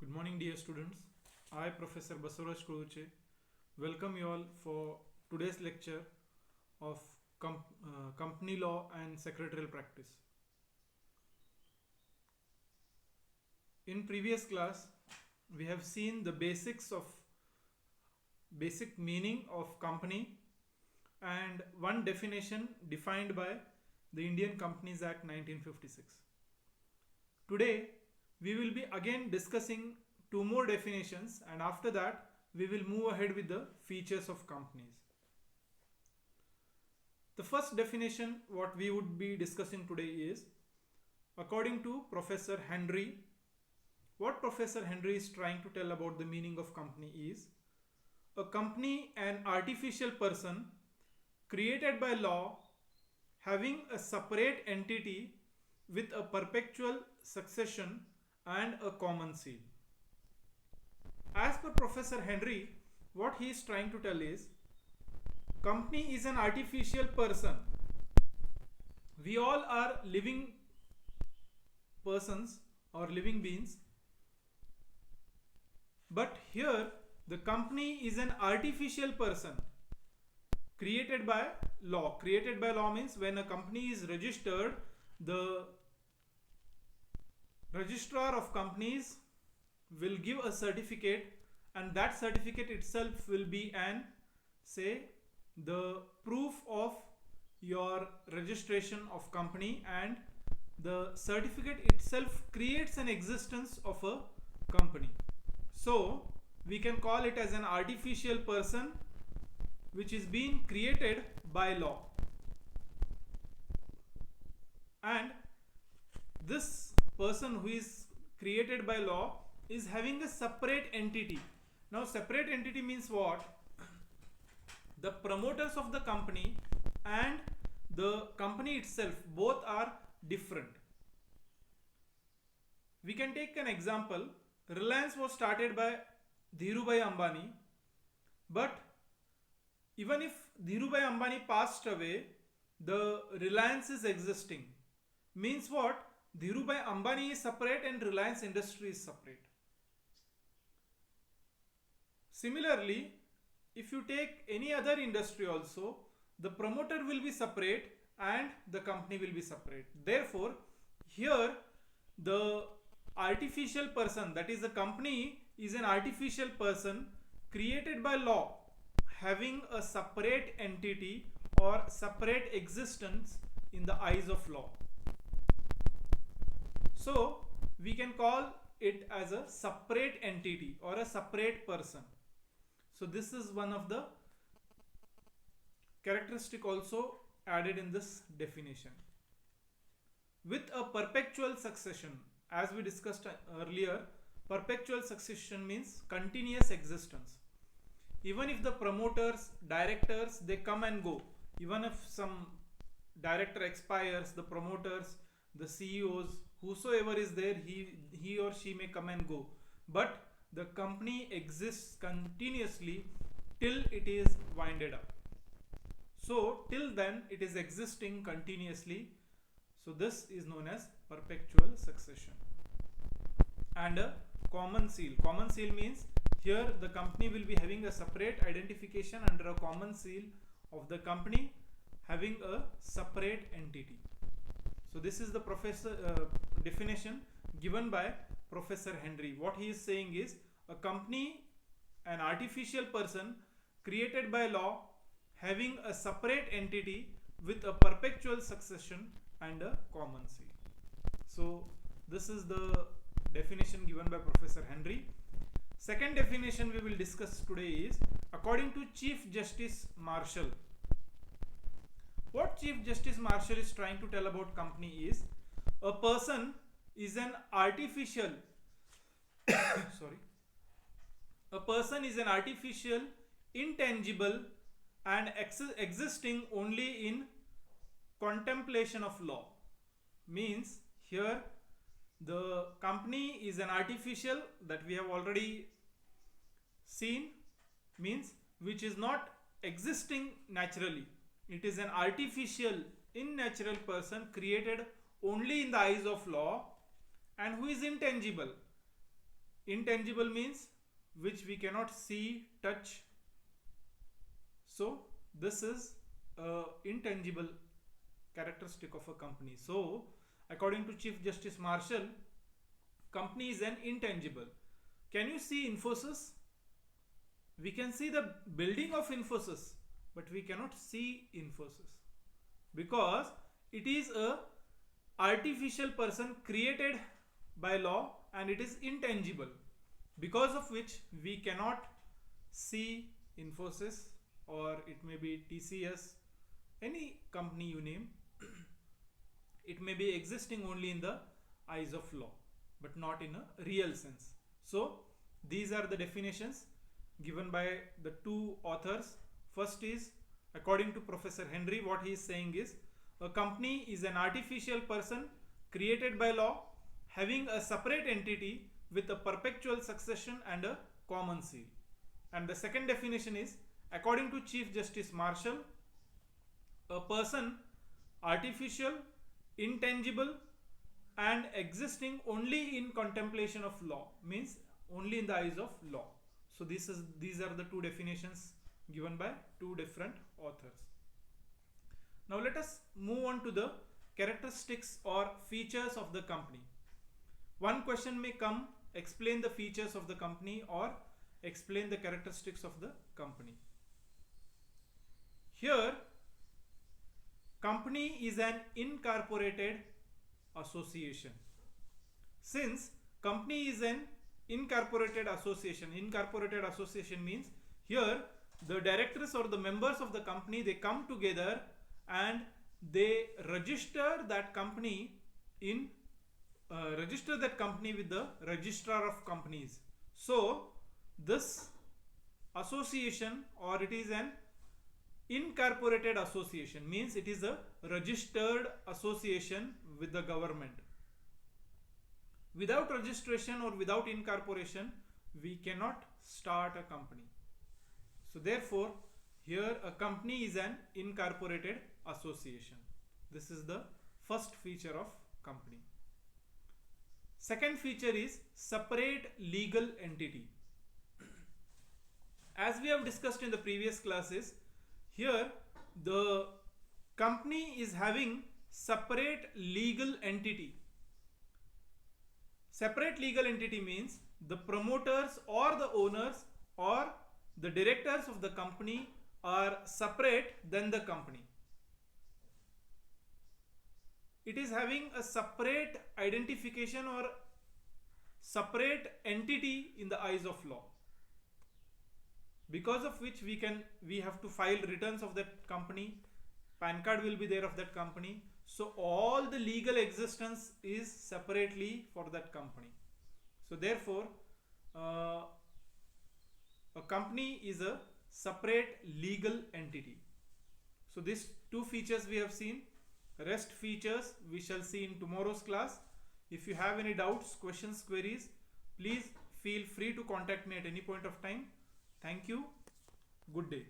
Good morning, dear students. I, Professor Basuraj Kuruche, welcome you all for today's lecture of company law and secretarial practice. In previous class, we have seen the basic meaning of company and one definition defined by the Indian Companies Act 1956. Today, we will be again discussing two more definitions, and after that we will move ahead with the features of companies. The first definition what we would be discussing today is, according to Professor Henry, what Professor Henry is trying to tell about the meaning of company is, a company an artificial person created by law having a separate entity with a perpetual succession and a common seal. As per Professor Henry, what he is trying to tell is, company is an artificial person. We all are living persons or living beings, but here the company is an artificial person created by law. Created by law means when a company is registered, the registrar of companies will give a certificate, and that certificate itself will be the proof of your registration of company, and the certificate itself creates an existence of a company. So we can call it as an artificial person which is being created by law, and this person who is created by law is having a separate entity. Now separate entity means what? The promoters of the company and the company itself both are different. We can take an example. Reliance was started by Dhirubhai Ambani, but even if Dhirubhai Ambani passed away, the Reliance is existing. Means what? Dhirubhai Ambani is separate and Reliance Industry is separate. Similarly, if you take any other industry also, the promoter will be separate and the company will be separate. Therefore, here the artificial person, that is the company, is an artificial person created by law having a separate entity or separate existence in the eyes of law. So we can call it as a separate entity or a separate person. So this is one of the characteristic also added in this definition. With a perpetual succession, as we discussed earlier, perpetual succession means continuous existence. Even if the promoters, directors, they come and go, even if some director expires, the promoters, the CEOs, whosoever is there, he or she may come and go, but the company exists continuously till it is winded up. So till then it is existing continuously. So this is known as perpetual succession. And a common seal. Common seal means here the company will be having a separate identification under a common seal of the company having a separate entity. So this is the definition given by Professor Henry. What he is saying is, a company, an artificial person created by law having a separate entity with a perpetual succession and a common seal. So this is the definition given by Professor Henry. Second definition we will discuss today is, according to Chief Justice Marshall. What Chief Justice Marshall is trying to tell about company is, a person is an artificial a person is an artificial, intangible and existing only in contemplation of law. Means here the company is an artificial, that we have already seen, means which is not existing naturally. It is an artificial, unnatural person created only in the eyes of law, and who is intangible. Intangible means which we cannot see, touch. So this is a intangible characteristic of a company. So according to Chief Justice Marshall, company is an intangible. Can you see Infosys? We can see the building of Infosys, but we cannot see Infosys because it is a artificial person created by law and it is intangible, because of which we cannot see Infosys, or it may be TCS, any company you name. It may be existing only in the eyes of law but not in a real sense. So these are the definitions given by the two authors. First is, according to Professor Henry, what he is saying is a company is an artificial person created by law having a separate entity with a perpetual succession and a common seal. And the second definition is, according to Chief Justice Marshall, a person artificial, intangible and existing only in contemplation of law, means only in the eyes of law. So these are the two definitions given by two different authors. Now let us move on to the characteristics or features of the company. One question may come, explain the features of the company or explain the characteristics of the company. Here, company is an incorporated association. Since company is an incorporated association means here the directors or the members of the company, they come together and they register that company in with the registrar of companies. So this association, or it is an incorporated association, means it is a registered association with the government. Without registration or without incorporation, we cannot start a company. So therefore, here a company is an incorporated association. This is the first feature of company. Second feature is separate legal entity. As we have discussed in the previous classes, here the company is having separate legal entity. Separate legal entity means the promoters or the owners or the directors of the company are separate than the company. It is having a separate identification or separate entity in the eyes of law, because of which we have to file returns of that company. PAN card will be there of that company. So all the legal existence is separately for that company. So therefore, a company is a separate legal entity. So these two features we have seen. Rest features we shall see in tomorrow's class. If you have any doubts, questions, queries, please feel free to contact me at any point of time. Thank you. Good day.